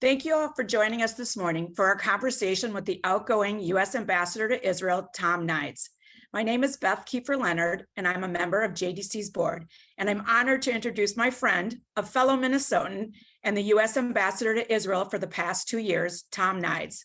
Thank you all for joining us this morning for our conversation with the outgoing U.S. Ambassador to Israel, Tom Nides. My name is Beth Kiefer-Leonard, and I'm a member of JDC's board, and I'm honored to introduce my friend, a fellow Minnesotan, and the U.S. Ambassador to Israel for the past 2 years, Tom Nides.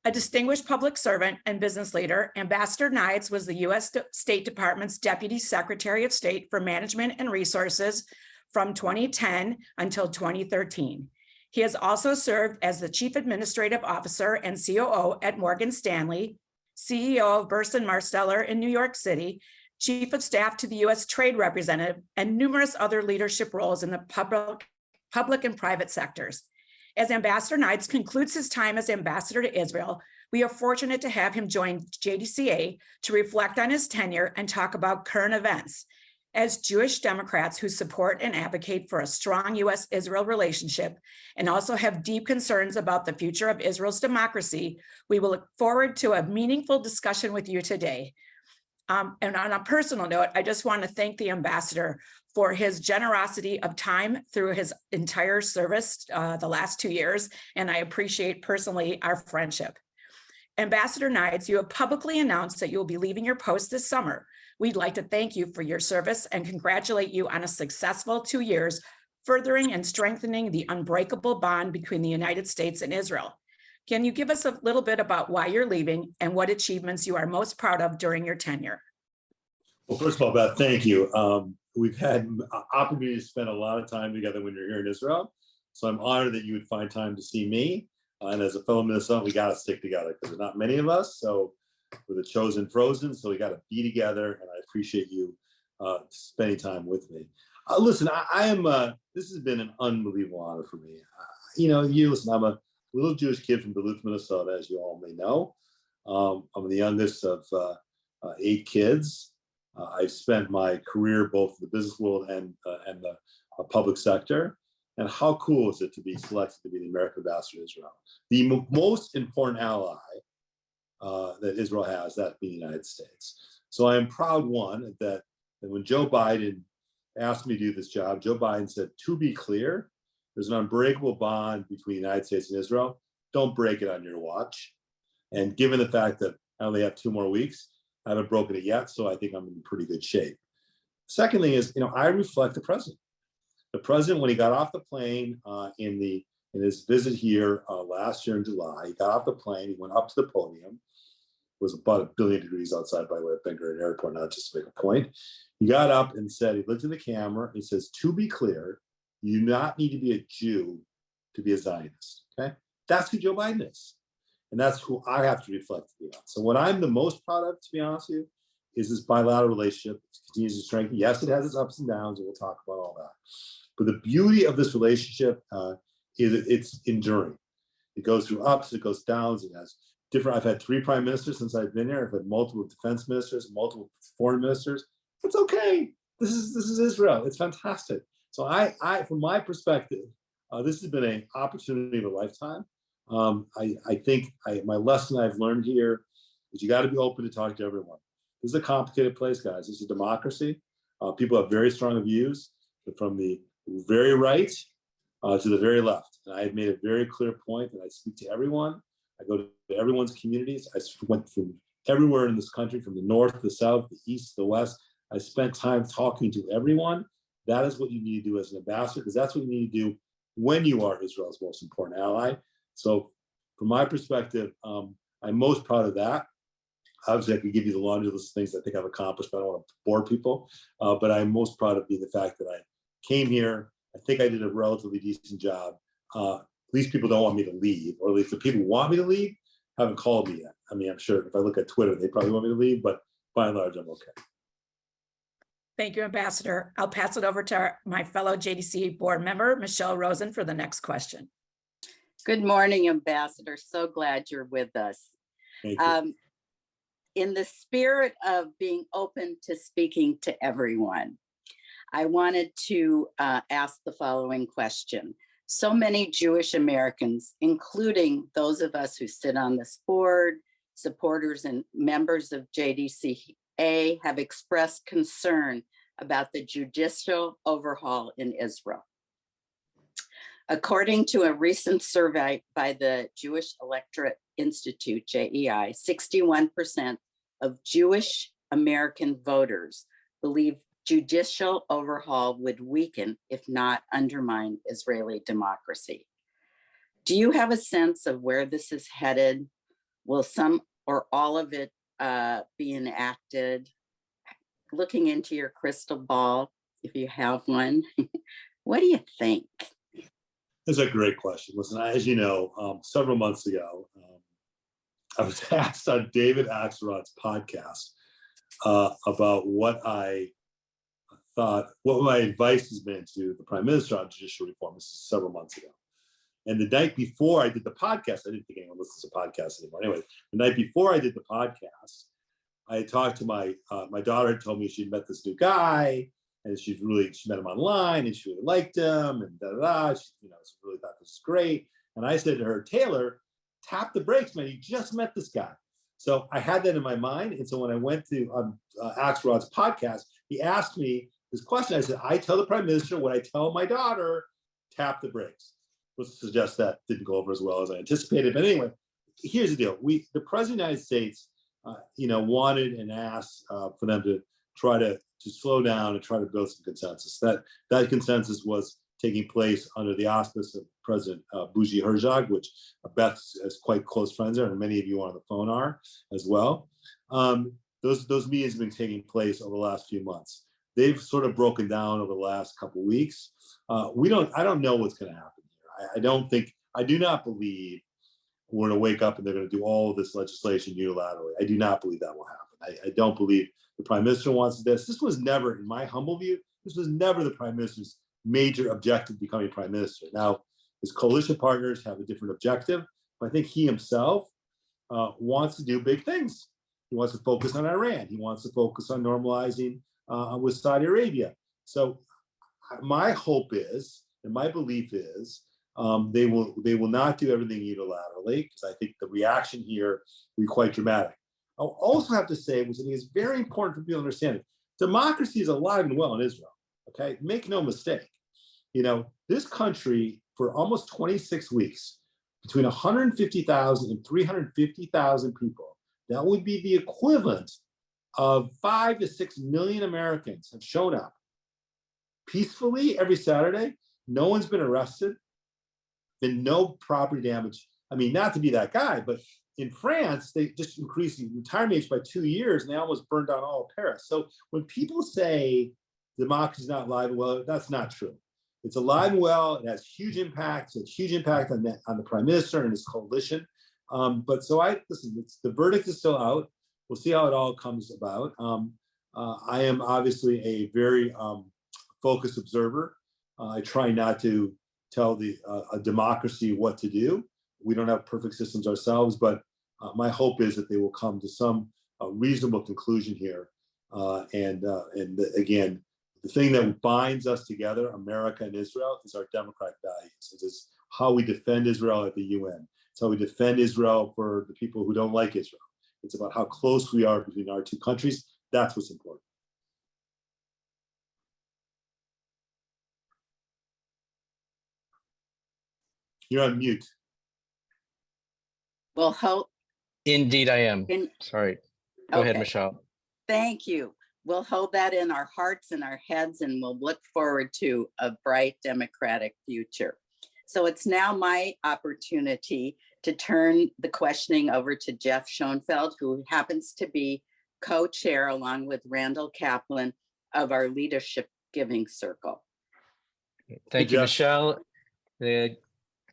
A distinguished public servant and business leader, Ambassador Nides was the U.S. State Department's Deputy Secretary of State for Management and Resources from 2010 until 2013. He has also served as the Chief Administrative Officer and COO at Morgan Stanley, CEO of Burson Marsteller in New York City, Chief of Staff to the U.S. Trade Representative, and numerous other leadership roles in the public and private sectors. As Ambassador Nides concludes his time as Ambassador to Israel, we are fortunate to have him join JDCA to reflect on his tenure and talk about current events. As Jewish Democrats who support and advocate for a strong U.S.-Israel relationship and also have deep concerns about the future of Israel's democracy, we will look forward to a meaningful discussion with you today. And on a personal note, I just want to thank the ambassador for his generosity of time through his entire service the last 2 years, and I appreciate personally our friendship. Ambassador Nides, you have publicly announced that you will be leaving your post this summer. We'd like to thank you for your service and congratulate you on a successful 2 years, furthering and strengthening the unbreakable bond between the United States and Israel. Can you give us a little bit about why you're leaving and what achievements you are most proud of during your tenure? Well, first of all, Beth, thank you. We've had opportunity to spend a lot of time together when you're here in Israel. So I'm honored that you would find time to see me. And as a fellow Minnesotan, we got to stick together because there's not many of us. So we're the chosen frozen. So we got to be together. And I appreciate you spending time with me. Listen, I am, this has been an unbelievable honor for me. Listen, I'm a little Jewish kid from Duluth, Minnesota, as you all may know. I'm the youngest of 8 kids. I've spent my career both in the business world and the public sector. And how cool is it to be selected to be the American ambassador to Israel? The most important ally that Israel has, that being the United States. So I am proud, one, that when Joe Biden asked me to do this job, Joe Biden said, to be clear, there's an unbreakable bond between the United States and Israel. Don't break it on your watch. And given the fact that I only have 2 more weeks, I haven't broken it yet, so I think I'm in pretty good shape. Second thing is, I reflect the president. The president, when he got off the plane in his visit here last year in July, he got off the plane, he went up to the podium. It was about 1 billion degrees outside, by the way, at Ben Gurion Airport, not just to make a point. He got up and said, he looked at the camera, he says, to be clear, you do not need to be a Jew to be a Zionist, okay? That's who Joe Biden is. And that's who I have to reflect, to be honest. So what I'm the most proud of, to be honest with you, is this bilateral relationship. It continues to strengthen. Yes, it has its ups and downs, and we'll talk about all that. But the beauty of this relationship is it's enduring. It goes through ups, it goes downs, it has different, I've had 3 prime ministers since I've been here. I've had multiple defense ministers, multiple foreign ministers. It's okay. This is Israel. It's fantastic. So I from my perspective, this has been an opportunity of a lifetime. I think my lesson I've learned here is you got to be open to talk to everyone. This is a complicated place, guys. This is a democracy. People have very strong views from the very right to the very left. And I have made a very clear point that I speak to everyone. I go to everyone's communities. I went from everywhere in this country, from the north to the south, the east to the west. I spent time talking to everyone. That is what you need to do as an ambassador, because that's what you need to do when you are Israel's most important ally. So from my perspective, I'm most proud of that. Obviously, I could give you the laundry list of things I think I've accomplished, but I don't want to bore people. But I'm most proud of being the fact that I came here. I think I did a relatively decent job. At least people don't want me to leave, or at least the people who want me to leave haven't called me yet. I mean, I'm sure if I look at Twitter, they probably want me to leave, but by and large, I'm okay. Thank you, Ambassador. I'll pass it over to my fellow JDCA board member, Michelle Rosen, for the next question. Good morning, Ambassador. So glad you're with us. Thank you. In the spirit of being open to speaking to everyone, I wanted to ask the following question. So many Jewish Americans, including those of us who sit on this board, supporters and members of JDCA, have expressed concern about the judicial overhaul in Israel. According to a recent survey by the Jewish Electorate Institute, JEI, 61% of Jewish American voters believe judicial overhaul would weaken, if not undermine, Israeli democracy. Do you have a sense of where this is headed? Will some or all of it be enacted? Looking into your crystal ball, if you have one, what do you think? That's a great question. Listen, as you know, several months ago, I was asked on David Axelrod's podcast about what I thought, what my advice has been to the Prime Minister on judicial reform. This is several months ago. And the night before I did the podcast, I didn't think anyone listens to podcasts anymore. Anyway, the night before I did the podcast, I had talked to my daughter had told me she'd met this new guy, and she met him online, and she really liked him, and She really thought this was great. And I said to her, Taylor, tap the brakes, man. You just met this guy. So I had that in my mind. And so when I went to Axelrod's podcast, he asked me this question. I said, I tell the Prime Minister what I tell my daughter, tap the brakes. Let's suggest that didn't go over as well as I anticipated. But anyway, here's the deal. The President of the United States, wanted and asked for them to try to slow down and try to build some consensus. That consensus was taking place under the auspice of President Bougie Herzog, which Beth is quite close friends there, and many of you on the phone are as well. Those meetings have been taking place over the last few months. They've sort of broken down over the last couple of weeks. I don't know what's going to happen here. I do not believe we're going to wake up and they're going to do all of this legislation unilaterally. I do not believe that will happen. I don't believe the Prime Minister wants this. This was never, in my humble view, this was never the Prime Minister's major objective becoming Prime Minister. Now, his coalition partners have a different objective, but I think he himself wants to do big things. He wants to focus on Iran. He wants to focus on normalizing with Saudi Arabia. So my hope is, and my belief is, they will not do everything unilaterally, because I think the reaction here will be quite dramatic. I'll also have to say, which I think is very important for people to understand, democracy is alive and well in Israel. Okay, make no mistake. This country for almost 26 weeks, between 150,000 and 350,000 people, that would be the equivalent of 5 to 6 million Americans have shown up peacefully every Saturday. No one's been arrested. Been no property damage. I mean, not to be that guy, but in France, they just increased the retirement age by 2 years, and they almost burned down all of Paris. So when people say democracy is not alive and well, that's not true. It's alive and well. It has huge impacts. It's huge impact on the Prime Minister and his coalition. Listen. The verdict is still out. We'll see how it all comes about. I am obviously a very focused observer. I try not to tell a democracy what to do. We don't have perfect systems ourselves, but my hope is that they will come to some reasonable conclusion here. Again, the thing that binds us together, America and Israel, is our democratic values. It is how we defend Israel at the UN. It's how we defend Israel for the people who don't like Israel. It's about how close we are between our two countries. That's what's important. You're on mute. Well, hope. Indeed, I am. Sorry. Go ahead, Michelle. Thank you. We'll hold that in our hearts and our heads, and we'll look forward to a bright democratic future. So it's now my opportunity to turn the questioning over to Jeff Schoenfeld, who happens to be co-chair, along with Randall Kaplan, of our Leadership Giving Circle. Thank you, Michelle.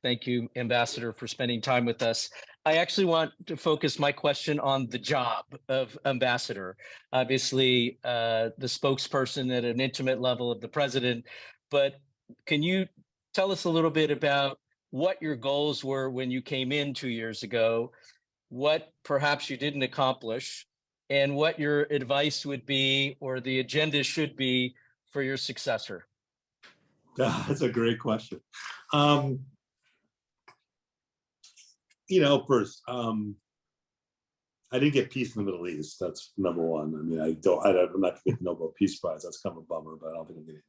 Thank you, Ambassador, for spending time with us. I actually want to focus my question on the job of ambassador. Obviously, the spokesperson at an intimate level of the president, but can you tell us a little bit about what your goals were when you came in 2 years ago, what perhaps you didn't accomplish, and what your advice would be or the agenda should be for your successor? That's a great question. First, I didn't get peace in the Middle East. That's number one. I mean, I'm not going to get the Nobel Peace Prize. That's kind of a bummer, but I don't think I'm getting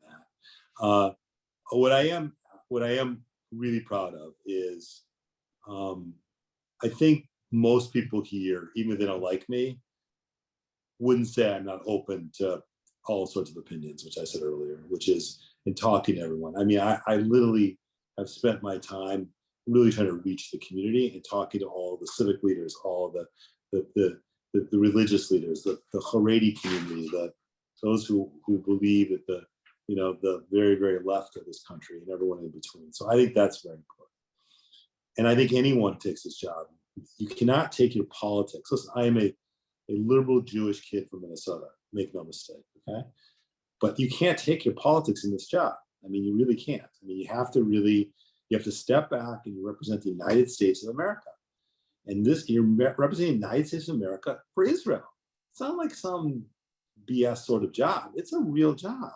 that. What I am really proud of is I think most people here, even if they don't like me, wouldn't say I'm not open to all sorts of opinions, which I said earlier, which is in talking to everyone. I mean, I literally have spent my time really trying to reach the community and talking to all the civic leaders, all the religious leaders, the Haredi community, those who believe at the very, very left of this country and everyone in between. So I think that's very important. And I think anyone takes this job. You cannot take your politics. Listen, I am a liberal Jewish kid from Minnesota, make no mistake, okay? But you can't take your politics in this job. I mean, you really can't. I mean, you have to step back and you represent the United States of America. And you're representing the United States of America for Israel. It's not like some BS sort of job. It's a real job.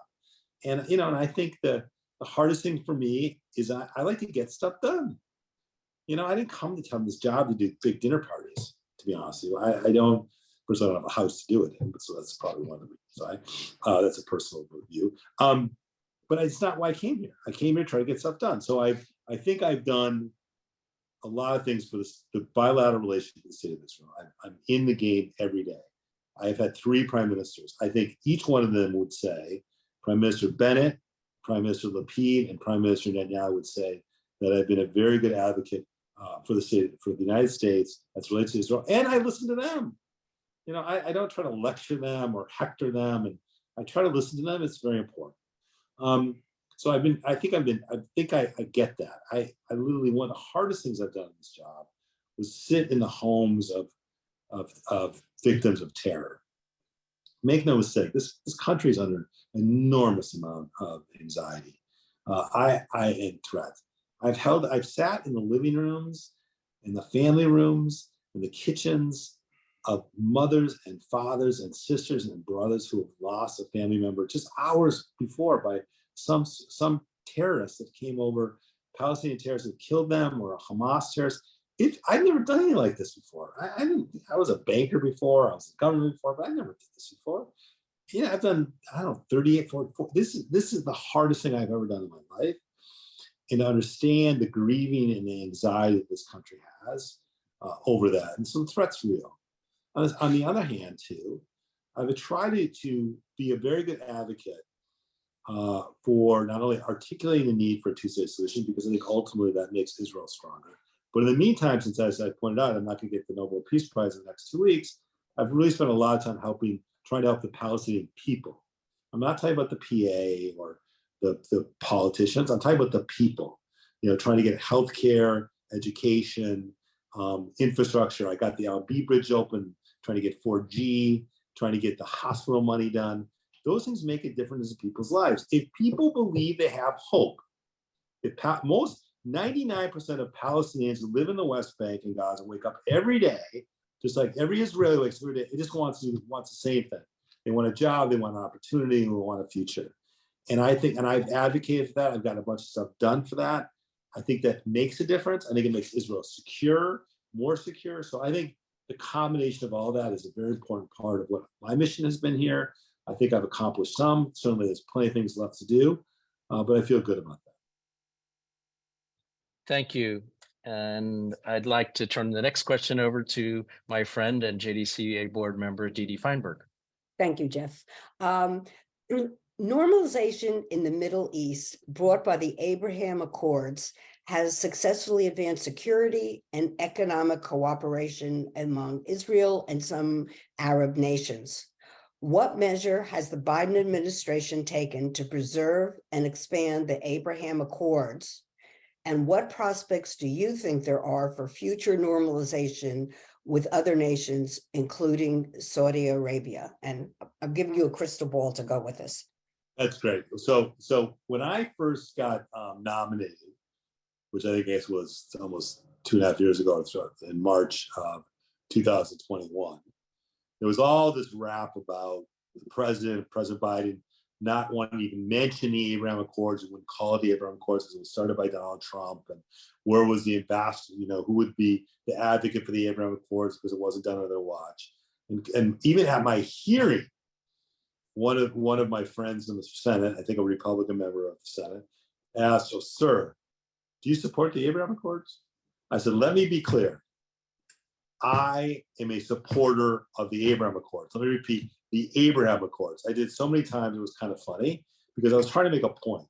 And, and I think the hardest thing for me is I like to get stuff done. I didn't come to this job to do big dinner parties, to be honest with you. I don't, first I don't have a house to do it in, but so that's probably one of the reasons. That's a personal view. But it's not why I came here. I came here to try to get stuff done. So I think I've done a lot of things for the bilateral relationship with the state of Israel. I'm in the game every day. I've had 3 prime ministers. I think each one of them would say, Prime Minister Bennett, Prime Minister Lapid, and Prime Minister Netanyahu would say that I've been a very good advocate for the United States that's related to Israel, and I listen to them. I don't try to lecture them or hector them, and I try to listen to them. It's very important. So I get that. I literally, one of the hardest things I've done in this job was sit in the homes of victims of terror. Make no mistake, this country is under enormous amount of anxiety. And threat. I've sat in the living rooms, in the family rooms, in the kitchens of mothers and fathers and sisters and brothers who have lost a family member just hours before by some terrorists that came over, Palestinian terrorists that killed them, or a Hamas terrorist. I've never done anything like this before. I was a banker before, I was a governor before, but I never did this before. I've done, 38, 44. This is the hardest thing I've ever done in my life. And to understand the grieving and the anxiety that this country has over that. And so the threat's real. On the other hand, too, I've tried to be a very good advocate for not only articulating the need for a two-state solution, because I think ultimately that makes Israel stronger. But in the meantime, since as I pointed out, I'm not going to get the Nobel Peace Prize in the next 2 weeks, I've really spent a lot of time trying to help the Palestinian people. I'm not talking about the PA or the politicians. I'm talking about the people, trying to get healthcare, education, infrastructure. I got the LB bridge open, trying to get 4G, trying to get the hospital money done. Those things make a difference in people's lives. If people believe they have hope, 99% of Palestinians who live in the West Bank and Gaza wake up every day, just like every Israeli wakes up every day, it just wants the same thing. They want a job, they want an opportunity, and they want a future. And I've advocated for that. I've got a bunch of stuff done for that. I think that makes a difference. I think it makes Israel secure, more secure. So I think the combination of all that is a very important part of what my mission has been here. I think I've accomplished some. Certainly there's plenty of things left to do, but I feel good about that. Thank you. And I'd like to turn the next question over to my friend and JDCA board member, Didi Feinberg. Thank you, Jeff. Normalization in the Middle East brought by the Abraham Accords has successfully advanced security and economic cooperation among Israel and some Arab nations. What measure has the Biden administration taken to preserve and expand the Abraham Accords? And what prospects do you think there are for future normalization with other nations, including Saudi Arabia? And I'm giving you a crystal ball to go with this. That's great. So when I first got nominated, which I think was almost 2.5 years ago, in March of 2021, there was all this rap about the President Biden not wanting to even mention the Abraham Accords, and wouldn't call it the Abraham Accords because it was started by Donald Trump, and where was the ambassador, who would be the advocate for the Abraham Accords because it wasn't done under their watch. And even at my hearing, one of my friends in the Senate, I think a Republican member of the Senate, asked, "So, sir, do you support the Abraham Accords? I said, let me be clear. I am a supporter of the Abraham Accords. Let me repeat, the Abraham Accords. I did so many times, it was kind of funny because I was trying to make a point.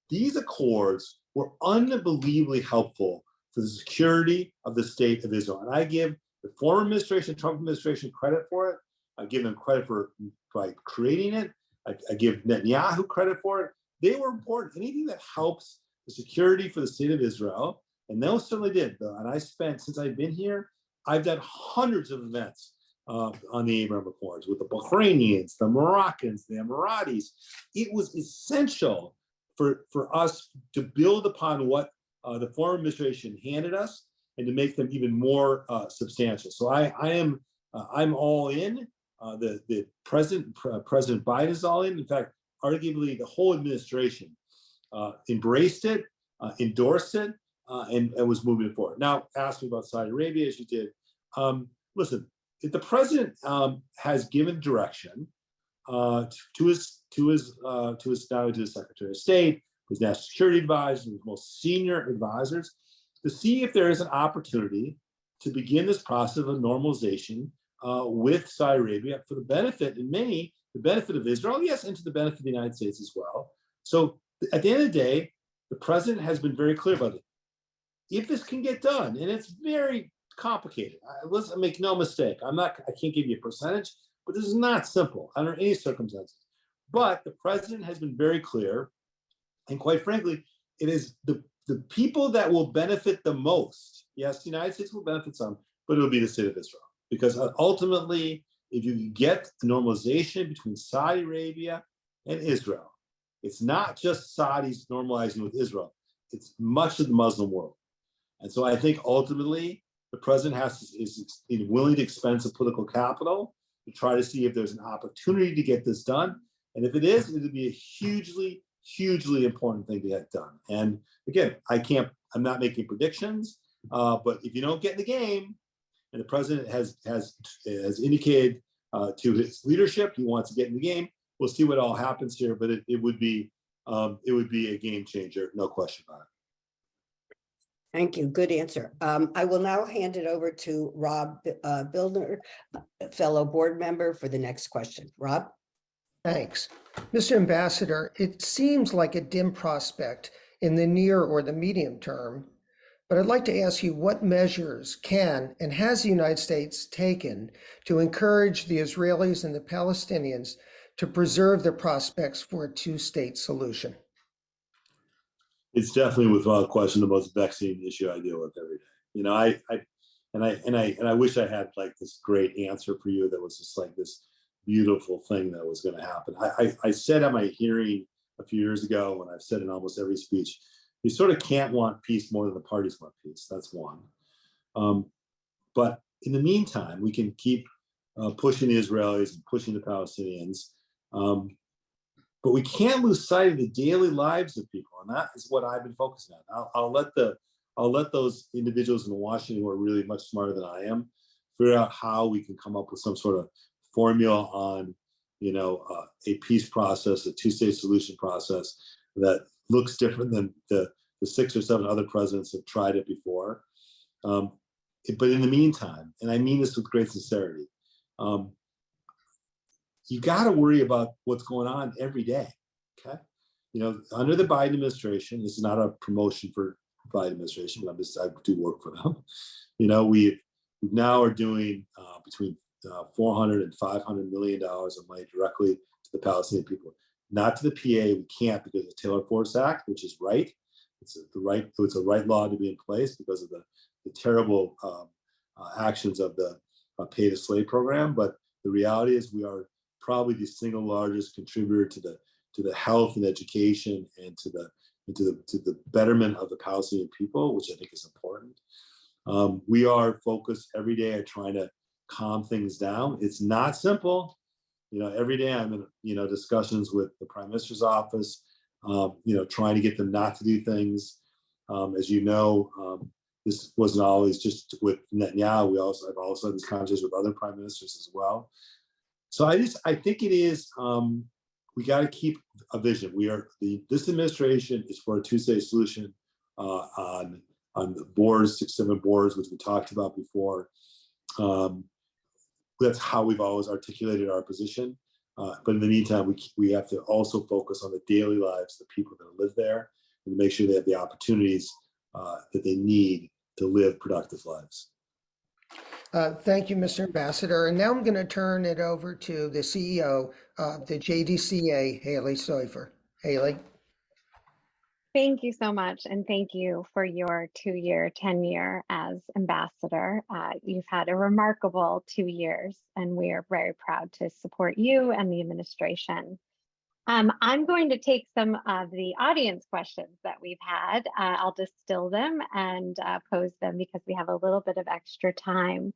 These accords were unbelievably helpful for the security of the state of Israel. And I give the former administration, Trump administration, credit for it. I give them credit for by creating it. I give Netanyahu credit for it. They were important. Anything that helps the security for the state of Israel, and those certainly did. And I spent, since I've been here, I've done hundreds of events on the Abraham Accords with the Bahrainians, the Moroccans, the Emiratis. It was essential for us to build upon what the former administration handed us and to make them even more substantial. So I'm all in. The President Biden is all in. In fact, arguably the whole administration embraced it, endorsed it, and was moving forward. Now, ask me about Saudi Arabia, as you did. Listen, if the president has given direction to his Secretary of State, his national security advisors, his most senior advisors, to see if there is an opportunity to begin this process of normalization with Saudi Arabia for the benefit, in many, the benefit of Israel, yes, and to the benefit of the United States as well. So at the end of the day, the president has been very clear about it. If this can get done, and it's very complicated, let's make no mistake, I can't give you a percentage, but this is not simple under any circumstances. But the president has been very clear, and quite frankly, it is the people that will benefit the most. Yes, the United States will benefit some, but it will be the state of Israel. Because ultimately, if you get normalization between Saudi Arabia and Israel, it's not just Saudis normalizing with Israel, it's much of the Muslim world. And so I think ultimately, the president is willing to expend some political capital to try to see if there's an opportunity to get this done. And if it is, it would be a hugely, hugely important thing to get done. And again, I'm not making predictions, but if you don't get in the game, and the president has indicated to his leadership he wants to get in the game, we'll see what all happens here. But it would be a game changer, no question about it. Thank you. Good answer. I will now hand it over to Rob Bildner, fellow board member, for the next question. Rob? Thanks. Mr. Ambassador, it seems like a dim prospect in the near or the medium term, but I'd like to ask you what measures can and has the United States taken to encourage the Israelis and the Palestinians to preserve the prospects for a two-state solution? It's definitely, without question, the most vexing issue I deal with every day. You know, I wish I had like this great answer for you that was just like this beautiful thing that was going to happen. I said at my hearing a few years ago, and I've said in almost every speech, you sort of can't want peace more than the parties want peace. That's one. But in the meantime, we can keep pushing the Israelis and pushing the Palestinians. But we can't lose sight of the daily lives of people, and that is what I've been focusing on. I'll let those individuals in Washington who are really much smarter than I am figure out how we can come up with some sort of formula on, a peace process, a two-state solution process that looks different than the 6 or 7 other presidents have tried it before. But in the meantime, and I mean this with great sincerity, you got to worry about what's going on every day. Okay, under the Biden administration, this is not a promotion for the Biden administration, but I do work for them. We now are doing between $400 and $500 million of money directly to the Palestinian people, not to the PA. We can't because of the Taylor-Force Act, which is right. It's a right law to be in place because of the terrible actions of the pay to slave program. But the reality is we are probably the single largest contributor to the health and education and to the betterment of the Palestinian people, which I think is important. We are focused every day at trying to calm things down. It's not simple. Every day I'm in discussions with the Prime Minister's office, trying to get them not to do things. As you know, this wasn't always just with Netanyahu. I've also had these conversations with other prime ministers as well. So I think it is, we got to keep a vision. This administration is for a two-state solution. on the boards, 6, 7 boards, which we talked about before. That's how we've always articulated our position. But in the meantime, we have to also focus on the daily lives of the people that live there and make sure they have the opportunities that they need to live productive lives. Thank you, Mr. Ambassador. And now I'm going to turn it over to the CEO of the JDCA, Haley Seufer. Haley. Thank you so much, and thank you for your 2-year tenure as ambassador. You've had a remarkable 2 years, and we are very proud to support you and the administration. I'm going to take some of the audience questions that we've had. I'll distill them and pose them because we have a little bit of extra time.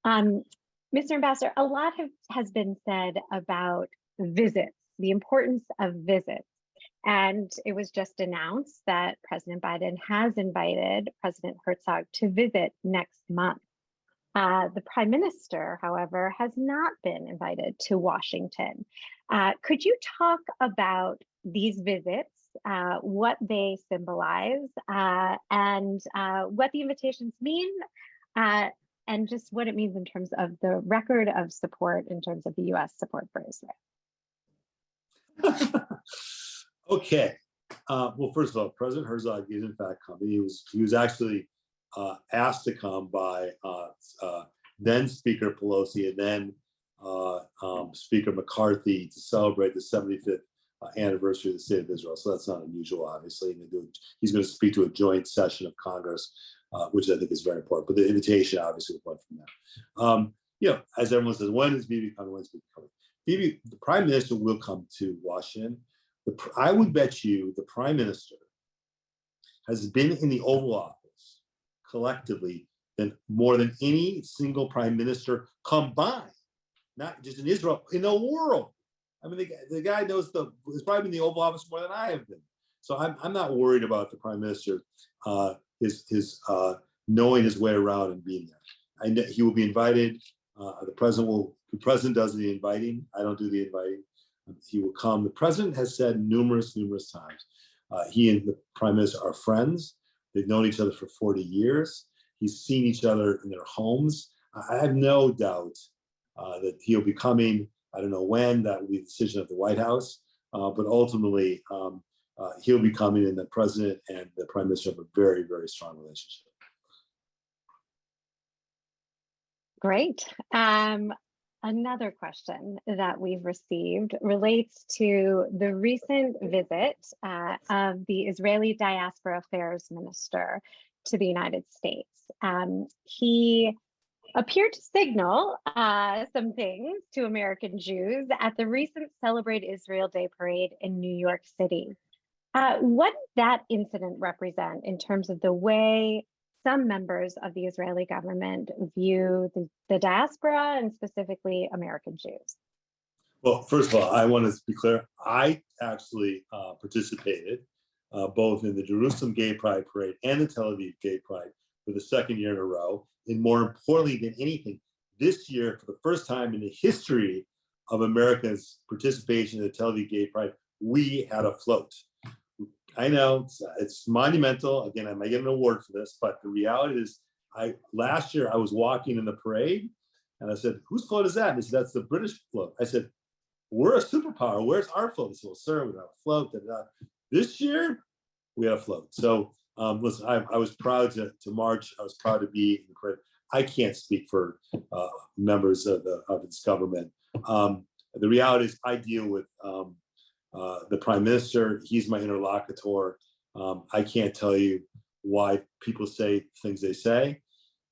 Mr. Ambassador, a lot has been said about visits, the importance of visits. And it was just announced that President Biden has invited President Herzog to visit next month. The Prime Minister, however, has not been invited to Washington. Could you talk about these visits, what they symbolize, and what the invitations mean, and just what it means in terms of the record of support in terms of the U.S. support for Israel? Okay. Well, first of all, President Herzog is in fact coming. He was actually asked to come by then Speaker Pelosi and then Speaker McCarthy to celebrate the 75th anniversary of the State of Israel. So that's not unusual, obviously. He's going to speak to a joint session of Congress, which I think is very important. But the invitation obviously went from there. As everyone says, when is Bibi coming? When's Bibi coming? Bibi, the Prime Minister will come to Washington. I would bet you the Prime Minister has been in the Oval Office collectively more than any single Prime Minister combined, not just in Israel, in the world. I mean, the guy has probably been in the Oval Office more than I have been. So I'm not worried about the Prime Minister, his knowing his way around and being there. I know he will be invited. The president does the inviting. I don't do the inviting. He will come. The president has said numerous times, he and the Prime Minister are friends. They've known each other for 40 years. He's seen each other in their homes. I have no doubt that he'll be coming. I don't know when. That will be the decision of the White House. But ultimately, he'll be coming, and the president and the Prime Minister have a very, very strong relationship. Great. Another question that we've received relates to the recent visit of the Israeli Diaspora Affairs Minister to the United States. He appeared to signal some things to American Jews at the recent Celebrate Israel Day parade in New York City. What did that incident represent in terms of the way some members of the Israeli government view the diaspora and specifically American Jews? Well, first of all, I want to be clear. I actually participated both in the Jerusalem Gay Pride Parade and the Tel Aviv Gay Pride for the second year in a row. And more importantly than anything, this year, for the first time in the history of America's participation in the Tel Aviv Gay Pride, we had a float. I know it's monumental. Again, I might get an award for this, but the reality is, last year I was walking in the parade, and I said, "Whose float is that?" And they said, "That's the British float." I said, "We're a superpower. Where's our float?" They said, "Well, sir, we don't have a float." This year, we had a float. So listen, I was proud to march. I was proud to be in the parade. I can't speak for members of its government. The reality is, I deal with the Prime Minister. He's my interlocutor. I can't tell you why people say things they say.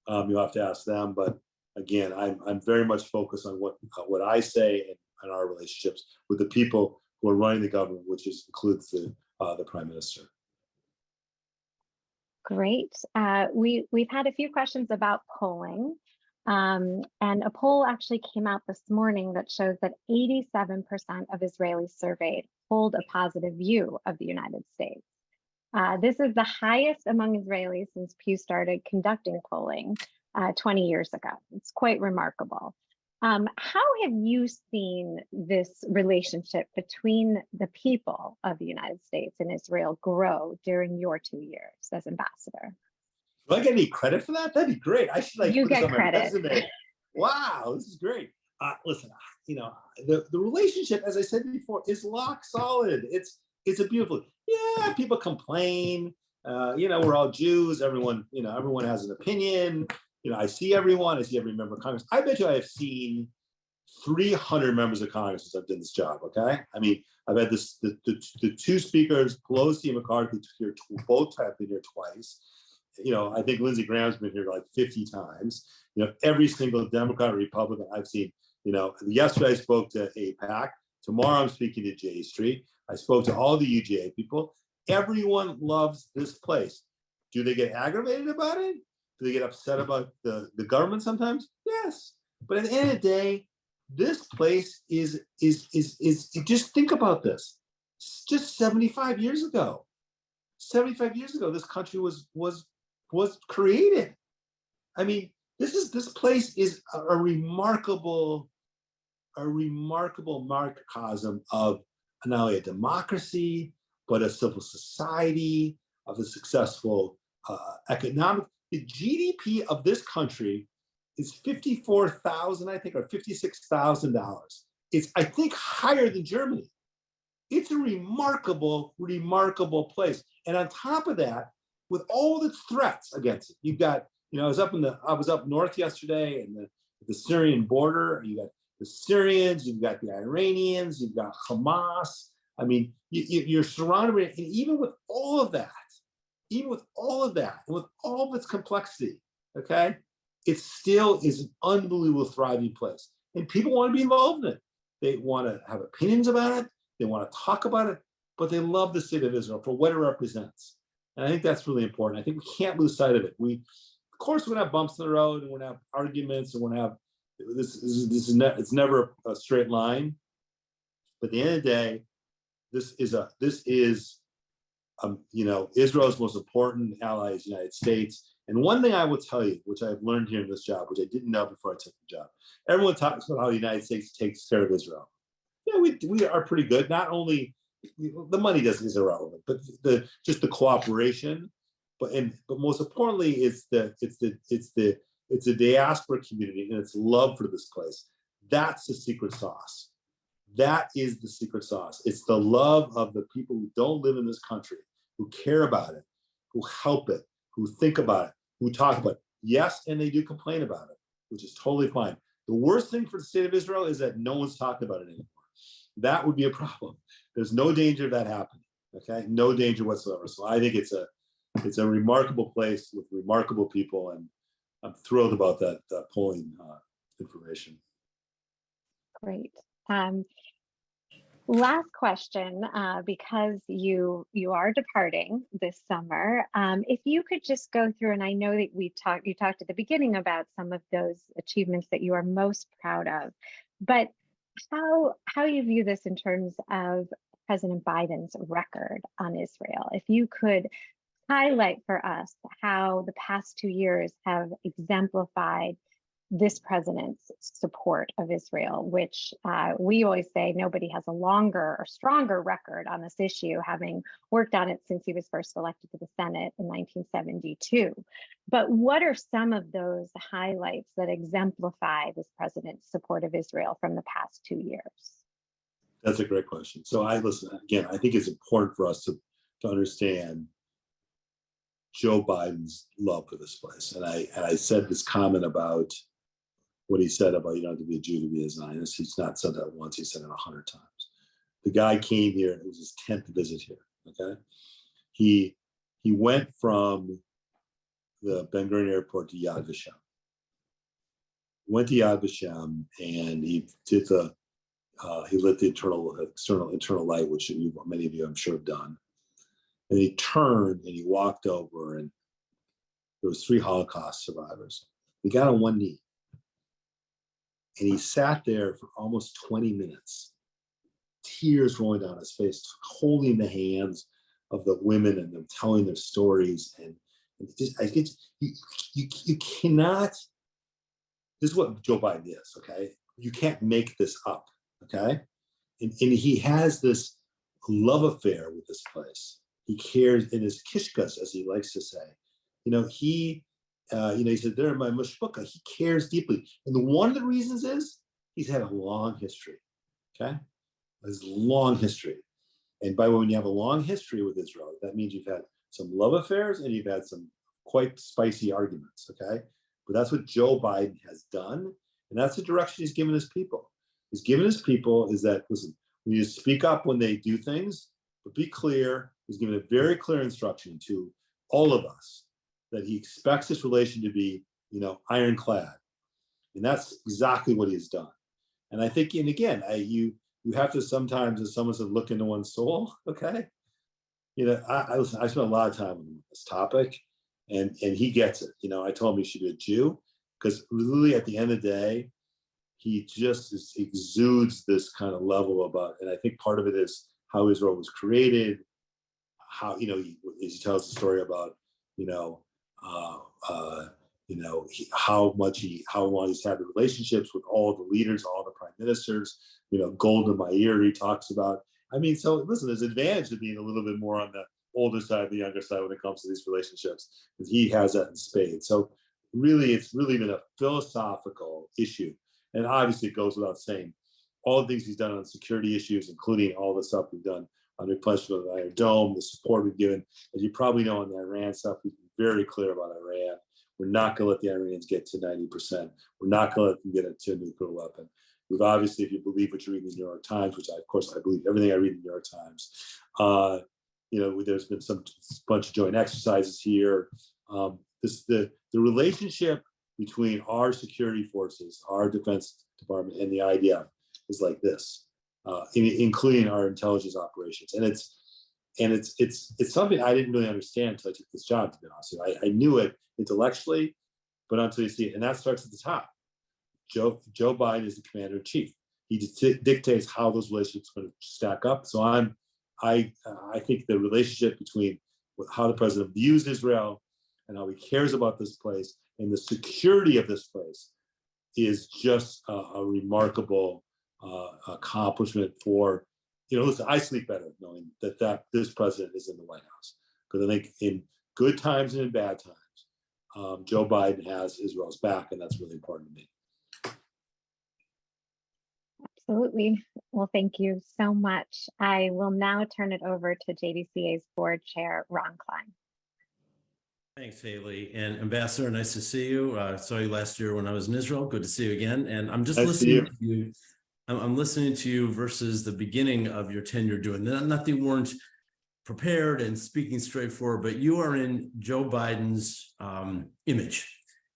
You'll have to ask them. But again, I'm very much focused on what I say and our relationships with the people who are running the government, which includes the Prime Minister. Great. We've had a few questions about polling. And a poll actually came out this morning that shows that 87% of Israelis surveyed hold a positive view of the United States. This is the highest among Israelis since Pew started conducting polling 20 years ago. It's quite remarkable. How have you seen this relationship between the people of the United States and Israel grow during your 2 years as ambassador? Do I get any credit for that? That'd be great. I should like You put this get on my credit. resume. Wow, this is great. Listen, the relationship, as I said before, is lock solid. It's a beautiful. Yeah, people complain. We're all Jews. Everyone has an opinion. I see everyone. I see every member of Congress. I bet you I have seen 300 members of Congress since I've done this job. Okay, I mean, I've had the two speakers, Pelosi and McCarthy, both have been here twice. I think Lindsey Graham's been here like 50 times. Every single Democrat or Republican I've seen. Yesterday I spoke to AIPAC. Tomorrow I'm speaking to J Street. I spoke to all the UGA people. Everyone loves this place. Do they get aggravated about it? Do they get upset about the government sometimes? Yes. But at the end of the day, this place is just think about this. Just 75 years ago. 75 years ago, this country was created. I mean, this place is a remarkable microcosm of not only a democracy, but a civil society, of a successful economic. The GDP of this country is $54,000, I think, or $56,000. It's, I think, higher than Germany. It's a remarkable place. And on top of that, with all the threats against it, you've got, I was up north yesterday in the Syrian border. You got the Syrians, you've got the Iranians, you've got Hamas. I mean, you're surrounded by it. And even with all of that, and with all of its complexity, okay, it still is an unbelievable thriving place. And people want to be involved in it. They want to have opinions about it. They want to talk about it, but they love the state of Israel for what it represents. And I think that's really important. I think we can't lose sight of it. Of course, we're gonna have bumps in the road, and we're gonna have arguments, and we're gonna have it's never a straight line. But at the end of the day, this is Israel's most important ally is the United States. And one thing I will tell you, which I've learned here in this job, which I didn't know before I took the job, everyone talks about how the United States takes care of Israel. Yeah, we are pretty good. Not only the money is irrelevant, but just the cooperation. But most importantly, it's the diaspora community and its love for this place. That's the secret sauce. That is the secret sauce. It's the love of the people who don't live in this country, who care about it, who help it, who think about it, who talk about it. Yes, and they do complain about it, which is totally fine. The worst thing for the state of Israel is that no one's talking about it anymore. That would be a problem. There's no danger of that happening. Okay, no danger whatsoever. So I think it's a remarkable place with remarkable people, and I'm thrilled about that polling information. Great. Last question, because you are departing this summer. If you could just go through, and I know that you talked at the beginning about some of those achievements that you are most proud of, but how you view this in terms of President Biden's record on Israel. If you could highlight for us how the past 2 years have exemplified this president's support of Israel, which we always say nobody has a longer or stronger record on this issue, having worked on it since he was first elected to the Senate in 1972. But what are some of those highlights that exemplify this president's support of Israel from the past 2 years? That's a great question. So I think it's important for us to understand Joe Biden's love for this place. And I said this comment about what he said about you don't have to be a Jew to be a Zionist. He's not said that once, he said it 100 times. The guy came here, it was his 10th visit here, okay? He went from the Ben Gurion Airport to Yad Vashem. Went to Yad Vashem, and he did he lit the internal light, which many of you I'm sure have done. And he turned and he walked over, and there was 3 Holocaust survivors. He got on one knee. And he sat there for almost 20 minutes, tears rolling down his face, holding the hands of the women and them telling their stories. And you cannot, this is what Joe Biden is, okay? you can't make this up, okay? And he has this love affair with this place. He cares in his kishkas, as he likes to say. He said, they're my mushbuka. He cares deeply. And one of the reasons is he's had a long history, okay? His long history. And by the way, when you have a long history with Israel, that means you've had some love affairs and you've had some quite spicy arguments, okay? But that's what Joe Biden has done. And that's the direction he's given his people. He's given his people is that, listen, we need to speak up when they do things, but be clear. He's given a very clear instruction to all of us that he expects this relation to be, ironclad. And that's exactly what he's done. And I think, and again, you have to sometimes, as someone said, look into one's soul, okay? I spent a lot of time on this topic, and he gets it. I told him he should be a Jew, because really at the end of the day, he just exudes this kind of level about, and I think part of it is how Israel was created, how, he tells the story about, how long he's had the relationships with all the leaders, all the prime ministers, Golda Meir, he talks about. So listen, there's an advantage to being a little bit more on the older side, the younger side when it comes to these relationships, because he has that in spades. So really, it's really been a philosophical issue. And obviously it goes without saying, all the things he's done on security issues, including all the stuff we've done on replenishment of the Iron Dome, the support we've given. As you probably know, on the Iran stuff, we've been very clear about Iran. We're not going to let the Iranians get to 90%. We're not going to let them get to a nuclear weapon. We've obviously, if you believe what you read in the New York Times, which of course I believe everything I read in the New York Times, there's been some bunch of joint exercises here. The relationship between our security forces, our Defense Department, and the IDF is like this, including our intelligence operations. And it's something I didn't really understand until I took this job, to be honest with you. I knew it intellectually, but until you see it, and that starts at the top. Joe Biden is the commander in chief. He just dictates how those relationships are going to stack up. So I think the relationship between how the president views Israel and how he cares about this place and the security of this place is just a remarkable accomplishment for, listen, I sleep better knowing that this president is in the White House, because I think in good times and in bad times, Joe Biden has Israel's back, and that's really important to me. Absolutely. Well, thank you so much. I will now turn it over to JDCA's board chair, Ron Klein. Thanks, Haley. And Ambassador, nice to see you. Saw you last year when I was in Israel. Good to see you again. And I'm just listening to you. I'm listening to you versus the beginning of your tenure doing that. Not that you weren't prepared and speaking straightforward, but you are in Joe Biden's image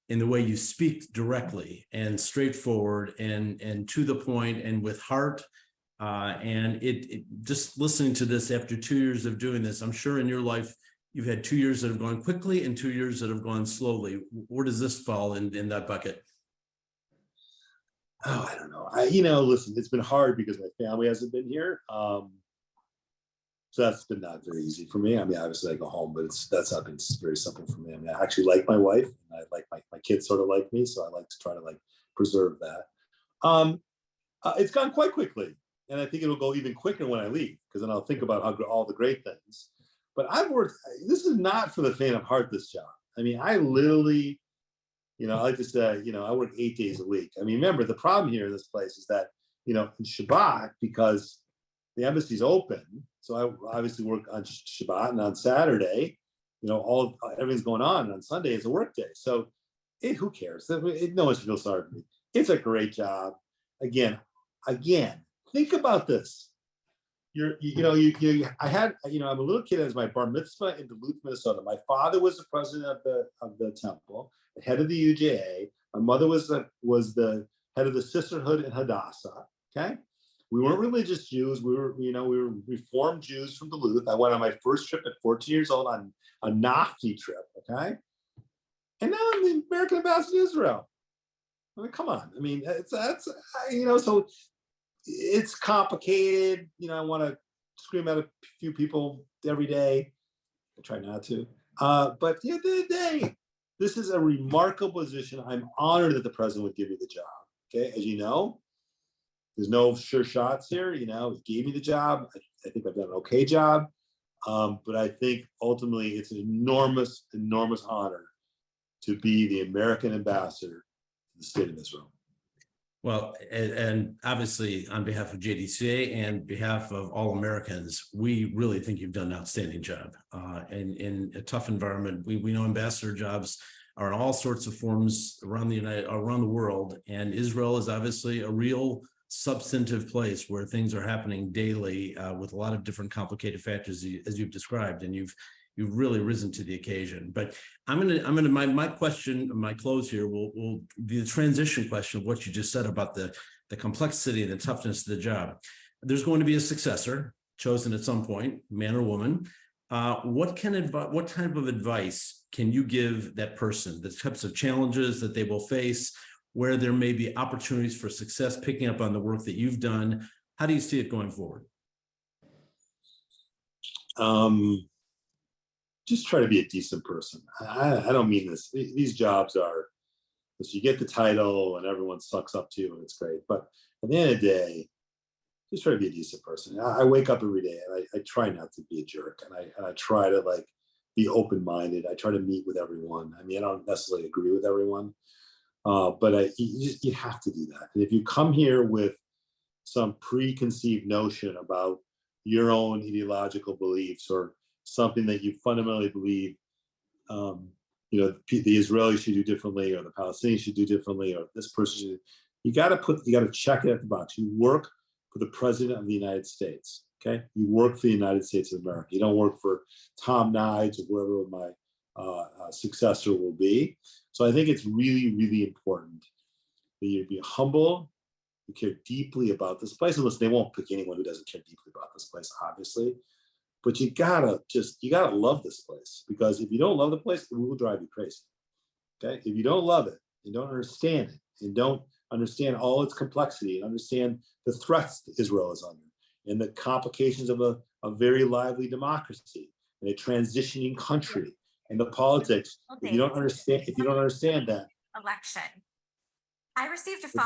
in the way you speak directly and straightforward and to the point and with heart. And it just listening to this after 2 years of doing this, I'm sure in your life, you've had 2 years that have gone quickly and 2 years that have gone slowly. Where does this fall in that bucket? Oh, I don't know. Listen, it's been hard because my family hasn't been here. So that's been not very easy for me. Obviously I go home, but that's not been very simple for me. I actually like my wife, and I like my kids sort of like me. So I like to try to preserve that. It's gone quite quickly. And I think it'll go even quicker when I leave, because then I'll think about all the great things. But this is not for the faint of heart, this job. I literally, I like to say, I work 8 days a week. Remember, the problem here in this place is that, in Shabbat, because the embassy's open, so I obviously work on Shabbat, and on Saturday, everything's going on, and on Sunday is a work day. So who cares? No one should feel sorry for me. It's a great job. Again, think about this. I'm a little kid as my bar mitzvah in Duluth, Minnesota. My father was the president of the temple, the head of the UJA. My mother was the head of the sisterhood in Hadassah. Okay, we weren't religious Jews. We were Reformed Jews from Duluth. I went on my first trip at 14 years old on a Nafti trip. Okay, and now I'm the American ambassador to Israel. Come on. So it's complicated. I want to scream at a few people every day. I try not to. But at the end of the day, this is a remarkable position. I'm honored that the president would give me the job. Okay, as you know, there's no sure shots here. You know, he gave me the job. I think I've done an okay job. But I think ultimately it's an enormous, enormous honor to be the American ambassador to the state of Israel. Well, and obviously on behalf of JDCA and behalf of all Americans, we really think you've done an outstanding job. And in a tough environment, we know ambassador jobs are in all sorts of forms around the world, and Israel is obviously a real substantive place where things are happening daily with a lot of different complicated factors as you've described, and you've really risen to the occasion. But my question, my close here will be the transition question of what you just said about the complexity and the toughness of the job. There's going to be a successor chosen at some point, man or woman. What type of advice can you give that person, the types of challenges that they will face, where there may be opportunities for success, picking up on the work that you've done? How do you see it going forward? Just try to be a decent person. I don't mean this. These jobs are, you get the title and everyone sucks up to you and it's great. But at the end of the day, just try to be a decent person. I wake up every day and I try not to be a jerk, and I try to like be open-minded. I try to meet with everyone. I mean, I don't necessarily agree with everyone, but you have to do that. And if you come here with some preconceived notion about your own ideological beliefs or something that you fundamentally believe, you know, the Israelis should do differently, or the Palestinians should do differently, or this person should, you got to check it at the box. You work for the President of the United States. Okay, you work for the United States of America. You don't work for Tom Nides or whoever my successor will be. So I think it's really, really important that you be humble, you care deeply about this place. Unless they won't pick anyone who doesn't care deeply about this place, obviously. But you gotta love this place, because if you don't love the place, it will drive you crazy. Okay, if you don't love it and don't understand it and don't understand all its complexity and understand the threats that Israel is under and the complications of a very lively democracy and a transitioning country and the politics, if you don't understand that election, I received a phone.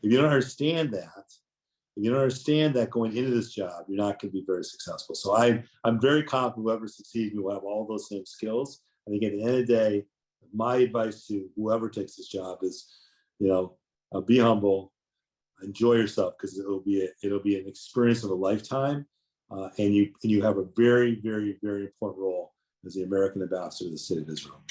If you don't understand that going into this job, you're not going to be very successful. So I'm very confident whoever succeeds will have all those same skills. I think at the end of the day, my advice to whoever takes this job is, you know, be humble, enjoy yourself, because it'll be an experience of a lifetime, and you have a very, very, very important role as the American ambassador to the state of Israel.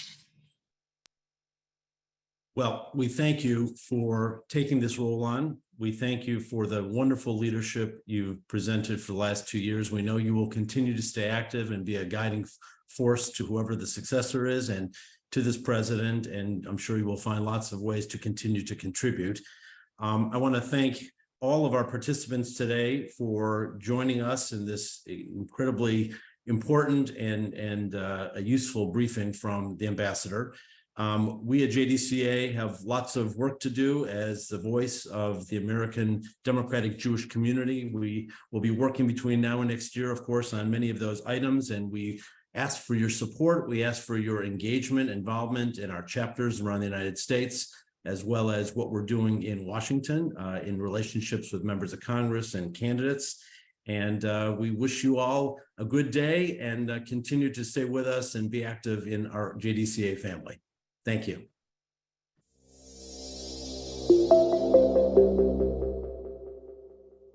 Well, we thank you for taking this role on. We thank you for the wonderful leadership you've presented for the last 2 years. We know you will continue to stay active and be a guiding force to whoever the successor is and to this president. And I'm sure you will find lots of ways to continue to contribute. I want to thank all of our participants today for joining us in this incredibly important and a useful briefing from the ambassador. We at JDCA have lots of work to do as the voice of the American Democratic Jewish community. We will be working between now and next year, of course, on many of those items, and we ask for your support. We ask for your engagement, involvement in our chapters around the United States, as well as what we're doing in Washington in relationships with members of Congress and candidates. And we wish you all a good day and continue to stay with us and be active in our JDCA family. Thank you.